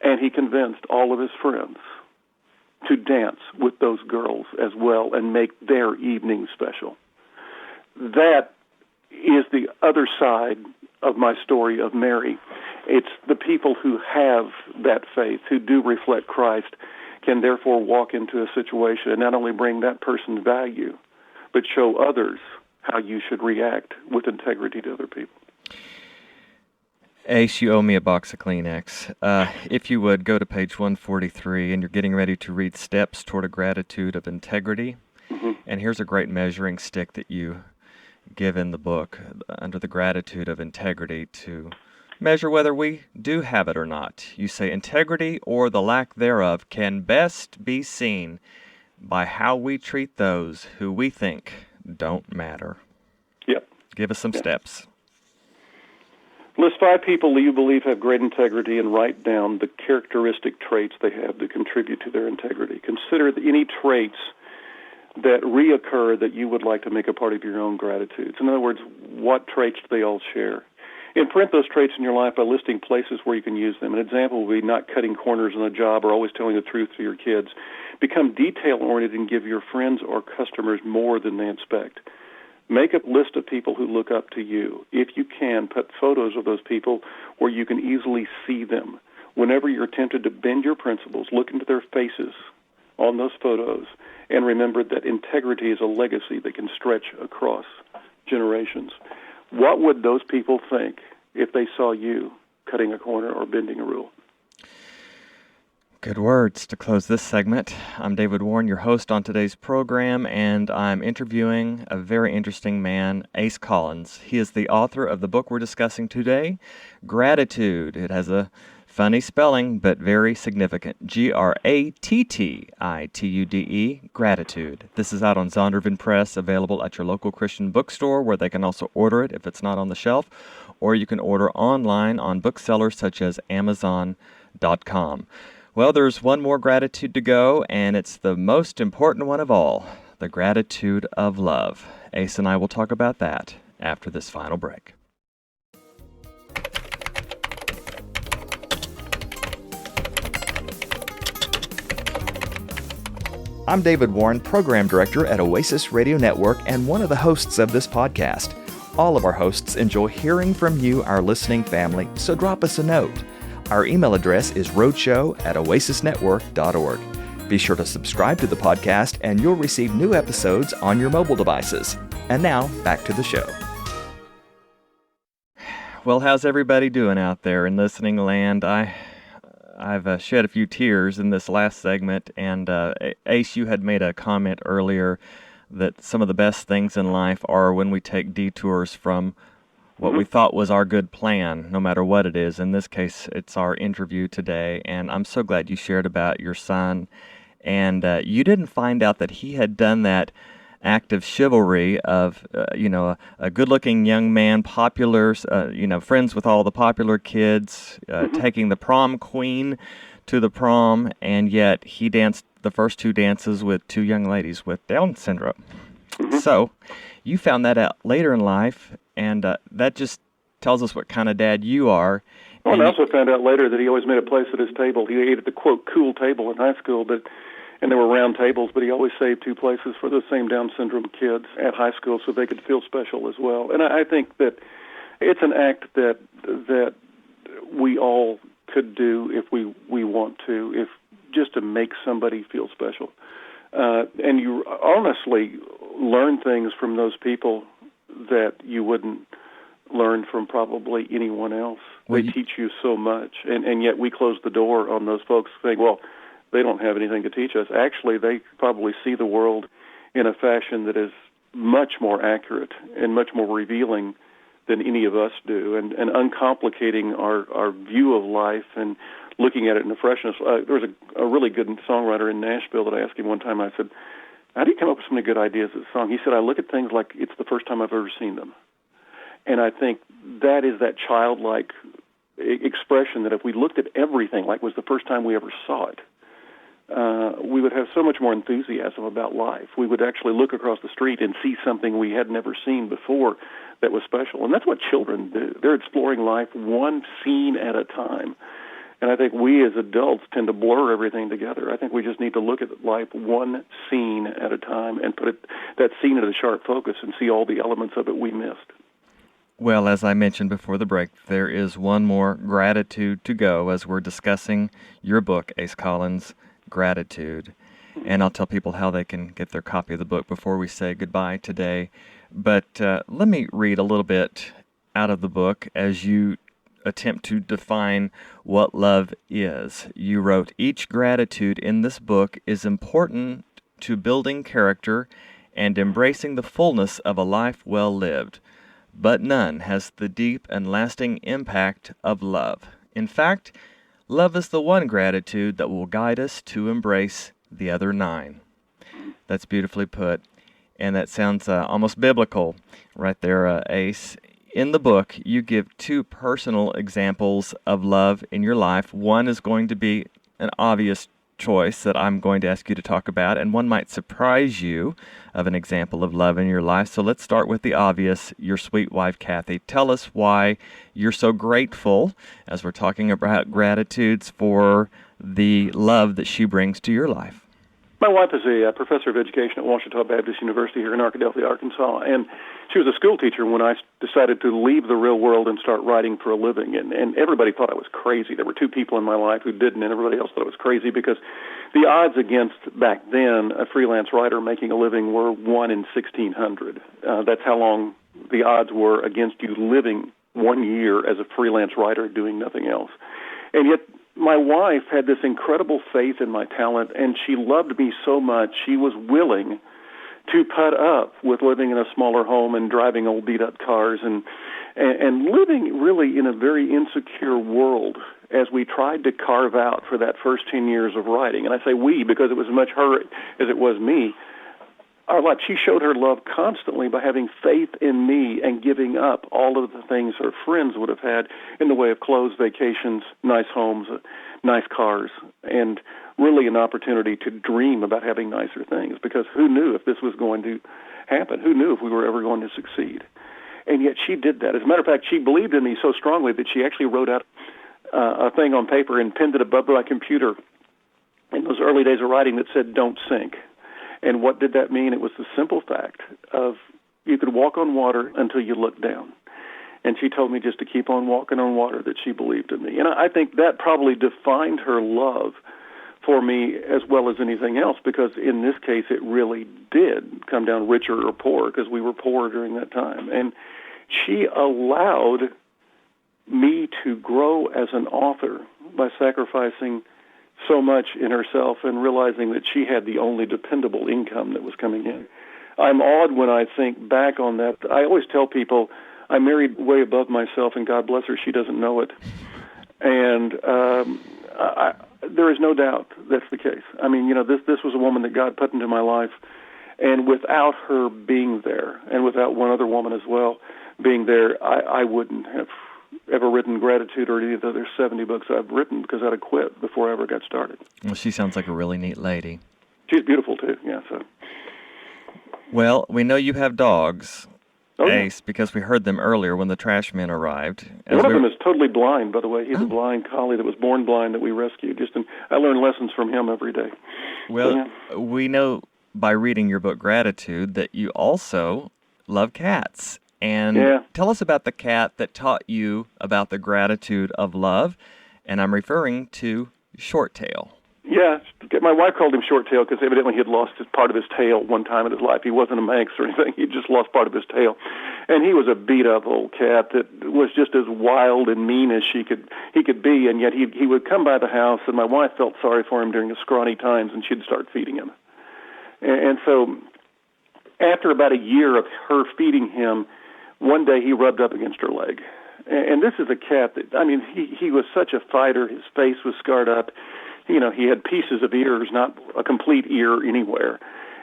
And he convinced all of his friends to dance with those girls as well and make their evening special. That is the other side of my story of Mary. It's the people who have that faith, who do reflect Christ, can therefore walk into a situation and not only bring that person value, but show others how you should react with integrity to other people. Ace, you owe me a box of Kleenex. If you would, go to page 143, and you're getting ready to read Steps Toward a Gratitude of Integrity. Mm-hmm. And here's a great measuring stick that you give in the book under the gratitude of integrity to measure whether we do have it or not. You say integrity or the lack thereof can best be seen by how we treat those who we think don't matter. Yep. Give us some steps. List 5 people you believe have great integrity and write down the characteristic traits they have that contribute to their integrity. Consider any traits that reoccur that you would like to make a part of your own gratitudes. In other words, what traits do they all share? Imprint those traits in your life by listing places where you can use them. An example would be not cutting corners on a job or always telling the truth to your kids. Become detail-oriented and give your friends or customers more than they expect. Make a list of people who look up to you. If you can, put photos of those people where you can easily see them. Whenever you're tempted to bend your principles, look into their faces on those photos and remember that integrity is a legacy that can stretch across generations. What would those people think if they saw you cutting a corner or bending a rule? Good words to close this segment. I'm David Warren, your host on today's program, and I'm interviewing a very interesting man, Ace Collins. He is the author of the book we're discussing today, Gratitude. It has a funny spelling, but very significant. Grattitude, Gratitude. This is out on Zondervan Press, available at your local Christian bookstore, where they can also order it if it's not on the shelf, or you can order online on booksellers such as Amazon.com. Well, there's one more gratitude to go, and it's the most important one of all, the gratitude of love. Ace and I will talk about that after this final break. I'm David Warren, Program Director at Oasis Radio Network and one of the hosts of this podcast. All of our hosts enjoy hearing from you, our listening family, so drop us a note. Our email address is roadshow@oasisnetwork.org. Be sure to subscribe to the podcast and you'll receive new episodes on your mobile devices. And now, back to the show. Well, how's everybody doing out there in listening land? I've shed a few tears in this last segment, and Ace, you had made a comment earlier that some of the best things in life are when we take detours from what we thought was our good plan, no matter what it is. In this case, it's our interview today, and I'm so glad you shared about your son. And you didn't find out that he had done that act of chivalry of, a good-looking young man, popular, friends with all the popular kids, taking the prom queen to the prom, and yet he danced the first 2 dances with 2 young ladies with Down syndrome. So you found that out later in life, and that just tells us what kind of dad you are. Well, and I also found out later that he always made a place at his table. He ate at the, quote, cool table in high school, and there were round tables, but he always saved 2 places for the same Down syndrome kids at high school so they could feel special as well. And I think that it's an act that we all could do if we want to, if just to make somebody feel special. And you honestly learn things from those people that you wouldn't learn from probably anyone else. They teach you so much, and yet we close the door on those folks saying, well, they don't have anything to teach us. Actually, they probably see the world in a fashion that is much more accurate and much more revealing than any of us do, and uncomplicating our view of life and looking at it in a freshness. There was a really good songwriter in Nashville that I asked him one time, I said, how do you come up with so many good ideas of the song? He said, I look at things like it's the first time I've ever seen them. And I think that is that childlike expression that if we looked at everything like it was the first time we ever saw it, we would have so much more enthusiasm about life. We would actually look across the street and see something we had never seen before that was special. And that's what children do. They're exploring life one scene at a time. And I think we as adults tend to blur everything together. I think we just need to look at life one scene at a time and put that scene into sharp focus and see all the elements of it we missed. Well, as I mentioned before the break, there is one more gratitude to go as we're discussing your book, Ace Collins, Gratitude. And I'll tell people how they can get their copy of the book before we say goodbye today. But let me read a little bit out of the book as you attempt to define what love is. You wrote, each gratitude in this book is important to building character and embracing the fullness of a life well lived, but none has the deep and lasting impact of love. In fact, love is the one gratitude that will guide us to embrace the other 9. That's beautifully put, and that sounds almost biblical right there, Ace. In the book, you give two personal examples of love in your life. One is going to be an obvious choice that I'm going to ask you to talk about, and one might surprise you of an example of love in your life. So let's start with the obvious, your sweet wife, Kathy. Tell us why you're so grateful, as we're talking about gratitudes, for the love that she brings to your life. My wife is a professor of education at Ouachita Baptist University here in Arkadelphia, Arkansas, and she was a school teacher when I decided to leave the real world and start writing for a living. And everybody thought I was crazy. There were two people in my life who didn't, and everybody else thought I was crazy because the odds against, back then, a freelance writer making a living were 1 in 1,600. That's how long the odds were against you living 1 year as a freelance writer doing nothing else. And yet, my wife had this incredible faith in my talent, and she loved me so much, she was willing to put up with living in a smaller home and driving old beat-up cars and living really in a very insecure world as we tried to carve out for that first 10 years of writing. And I say we because it was as much her as it was me. Our life, she showed her love constantly by having faith in me and giving up all of the things her friends would have had in the way of clothes, vacations, nice homes, nice cars, and really an opportunity to dream about having nicer things, because who knew if this was going to happen? Who knew if we were ever going to succeed? And yet she did that. As a matter of fact, she believed in me so strongly that she actually wrote out a thing on paper and pinned it above my computer in those early days of writing that said, "Don't sink." And what did that mean? It was the simple fact of you could walk on water until you looked down. And she told me just to keep on walking on water, that she believed in me. And I think that probably defined her love for me as well as anything else, because in this case it really did come down richer or poor, because we were poor during that time. And she allowed me to grow as an author by sacrificing so much in herself and realizing that she had the only dependable income that was coming in. I'm awed when I think back on that. I always tell people I married way above myself, and God bless her, she doesn't know it. And there is no doubt that's the case. I mean, this was a woman that God put into my life, and without her being there, and without one other woman as well being there, I wouldn't have ever written Gratitude or any of the other 70 books I've written, because I'd have quit before I ever got started. Well, she sounds like a really neat lady. She's beautiful, too, yeah. So. Well, we know you have dogs, Oh, yeah. Ace, because we heard them earlier when the trash men arrived. One of them is totally blind, by the way. He's a blind collie that was born blind that we rescued. I learn lessons from him every day. Well, we know by reading your book, Gratitude, that you also love cats. And tell us about the cat that taught you about the gratitude of love. And I'm referring to Shorttail. Yeah, my wife called him Shorttail because evidently he had lost part of his tail one time in his life. He wasn't a Manx or anything. He just lost part of his tail. And he was a beat-up old cat that was just as wild and mean as he could be, and yet he would come by the house, and my wife felt sorry for him during the scrawny times, and she'd start feeding him. And so after about a year of her feeding him, one day he rubbed up against her leg. And this is a cat that, I mean, he was such a fighter. His face was scarred up. He had pieces of ears, not a complete ear anywhere.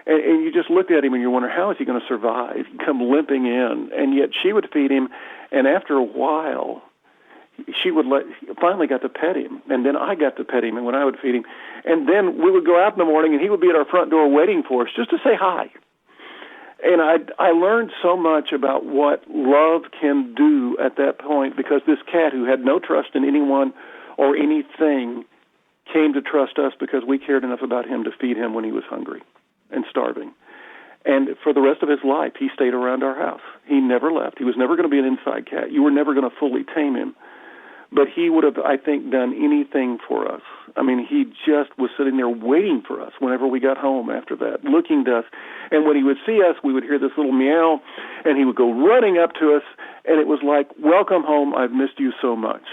And you just looked at him and you wonder, how is he going to survive? He'd come limping in. And yet she would feed him, and after a while, she would finally got to pet him. And then I got to pet him, and when I would feed him. And then we would go out in the morning, and he would be at our front door waiting for us just to say hi. And I learned so much about what love can do at that point, because this cat, who had no trust in anyone or anything, came to trust us because we cared enough about him to feed him when he was hungry and starving. And for the rest of his life, he stayed around our house. He never left. He was never going to be an inside cat. You were never going to fully tame him. But he would have, I think, done anything for us. I mean, he just was sitting there waiting for us whenever we got home after that, looking to us. And when he would see us, we would hear this little meow, and he would go running up to us, and it was like, welcome home, I've missed you so much,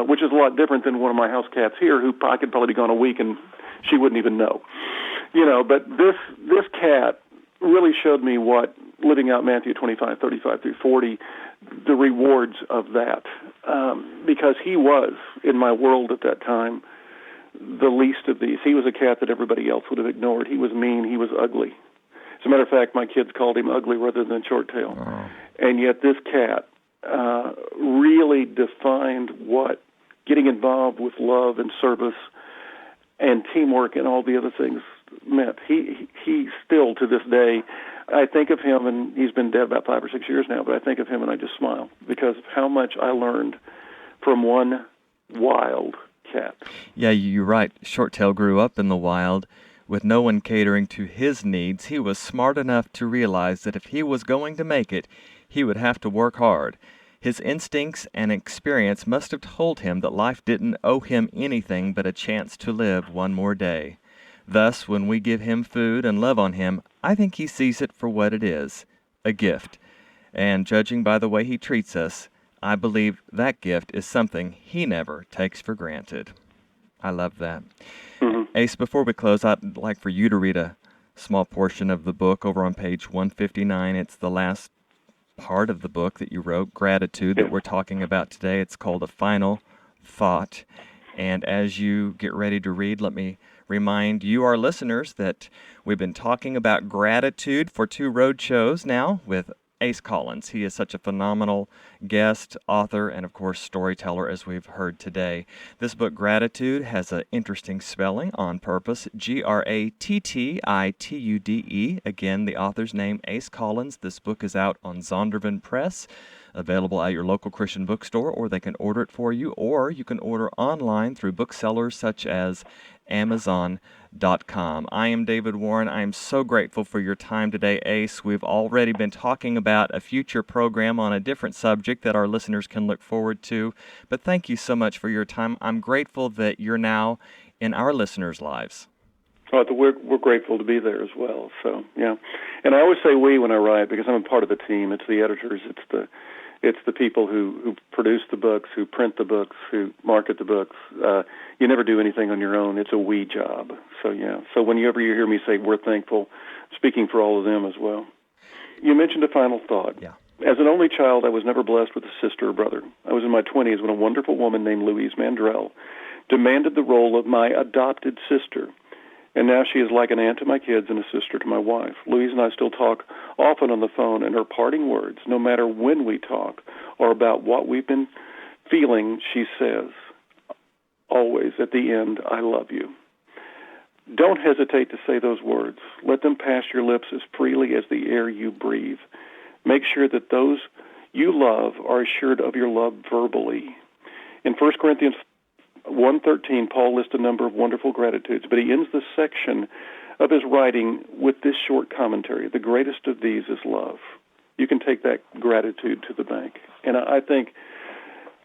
which is a lot different than one of my house cats here, who I could probably be gone a week and she wouldn't even know. But this cat really showed me what living out Matthew 25:35 through 40, the rewards of that, because he was, in my world at that time, the least of these. He was a cat that everybody else would have ignored. He was mean. He was ugly. As a matter of fact, my kids called him ugly rather than Shorttail. And yet this cat really defined what getting involved with love and service and teamwork and all the other things meant. He still, to this day, I think of him, and he's been dead about 5 or 6 years now, but I think of him and I just smile because of how much I learned from one wild cat. Yeah, you're right. Shorttail grew up in the wild. With no one catering to his needs, he was smart enough to realize that if he was going to make it, he would have to work hard. His instincts and experience must have told him that life didn't owe him anything but a chance to live one more day. Thus, when we give him food and love on him, I think he sees it for what it is, a gift. And judging by the way he treats us, I believe that gift is something he never takes for granted. I love that. Mm-hmm. Ace, before we close, I'd like for you to read a small portion of the book over on page 159. It's the last part of the book that you wrote, Gratitude, that we're talking about today. It's called A Final Thought. And as you get ready to read, let me remind you, our listeners, that we've been talking about gratitude for 2 road shows now with Ace Collins. He is such a phenomenal guest, author, and of course storyteller, as we've heard today. This book, Gratitude, has an interesting spelling on purpose, Grattitude. Again, the author's name, Ace Collins. This book is out on Zondervan Press, available at your local Christian bookstore, or they can order it for you, or you can order online through booksellers such as Amazon.com. I am David Warren. I am so grateful for your time today, Ace. We've already been talking about a future program on a different subject that our listeners can look forward to, but thank you so much for your time. I'm grateful that you're now in our listeners' lives. Well, we're grateful to be there as well. So, yeah. And I always say we when I write because I'm a part of the team. It's the editors. It's the people who produce the books, who print the books, who market the books. You never do anything on your own. It's a we job. So, yeah. So whenever you hear me say we're thankful, speaking for all of them as well. You mentioned a final thought. Yeah. As an only child, I was never blessed with a sister or brother. I was in my 20s when a wonderful woman named Louise Mandrell demanded the role of my adopted sister. And now she is like an aunt to my kids and a sister to my wife. Louise and I still talk often on the phone, and her parting words, no matter when we talk, are about what we've been feeling. She says, always at the end, I love you. Don't hesitate to say those words. Let them pass your lips as freely as the air you breathe. Make sure that those you love are assured of your love verbally. In 1 Corinthians 1:13, Paul lists a number of wonderful gratitudes, but he ends this section of his writing with this short commentary. The greatest of these is love. You can take that gratitude to the bank. And I think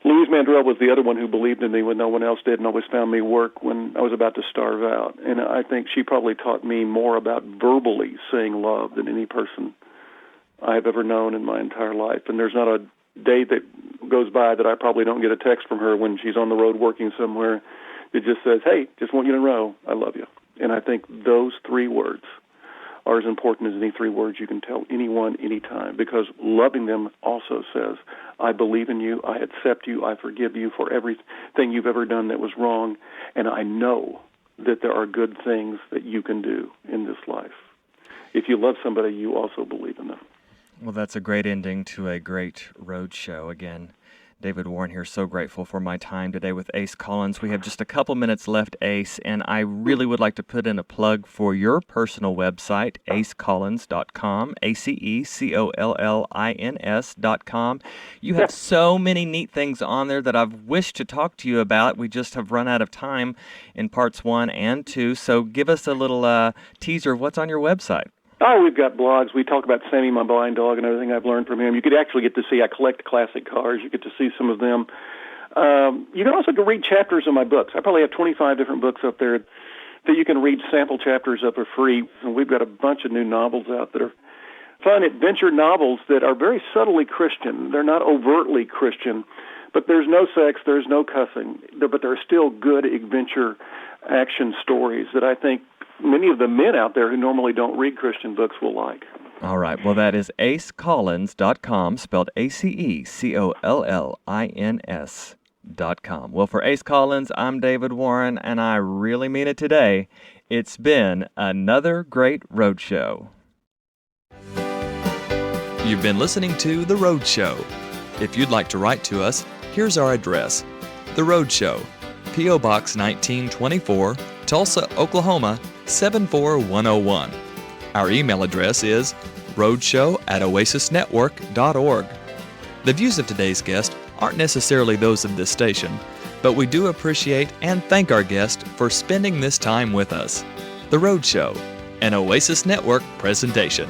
Louise Mandrell was the other one who believed in me when no one else did and always found me work when I was about to starve out. And I think she probably taught me more about verbally saying love than any person I have ever known in my entire life. And there's not a day that goes by that I probably don't get a text from her when she's on the road working somewhere that just says, hey, just want you to know I love you. And I think those 3 words are as important as any 3 words you can tell anyone, anytime, because loving them also says, I believe in you, I accept you, I forgive you for everything you've ever done that was wrong, and I know that there are good things that you can do in this life. If you love somebody, you also believe in them. Well, that's a great ending to a great road show. Again, David Warren here, so grateful for my time today with Ace Collins. We have just a couple minutes left, Ace, and I really would like to put in a plug for your personal website, acecollins.com, ACECOLLINS.com. You have so many neat things on there that I've wished to talk to you about. We just have run out of time in parts 1 and 2, so give us a little teaser of what's on your website. Oh, we've got blogs. We talk about Sammy, my blind dog, and everything I've learned from him. You could actually get to see, I collect classic cars. You get to see some of them. You can also read chapters of my books. I probably have 25 different books up there that you can read sample chapters of for free. And we've got a bunch of new novels out that are fun adventure novels that are very subtly Christian. They're not overtly Christian, but there's no sex, there's no cussing, but there are still good adventure action stories that I think many of the men out there who normally don't read Christian books will like. All right. Well, that is acecollins.com, spelled ACECOLLINS.com. Well, for Ace Collins, I'm David Warren, and I really mean it today. It's been another great road show. You've been listening to The Road Show. If you'd like to write to us, here's our address. The Road Show, P.O. Box 1924, Tulsa, Oklahoma 74101. Our email address is roadshow@oasisnetwork.org. The views of today's guest aren't necessarily those of this station, but we do appreciate and thank our guest for spending this time with us. The Road Show, an Oasis Network presentation.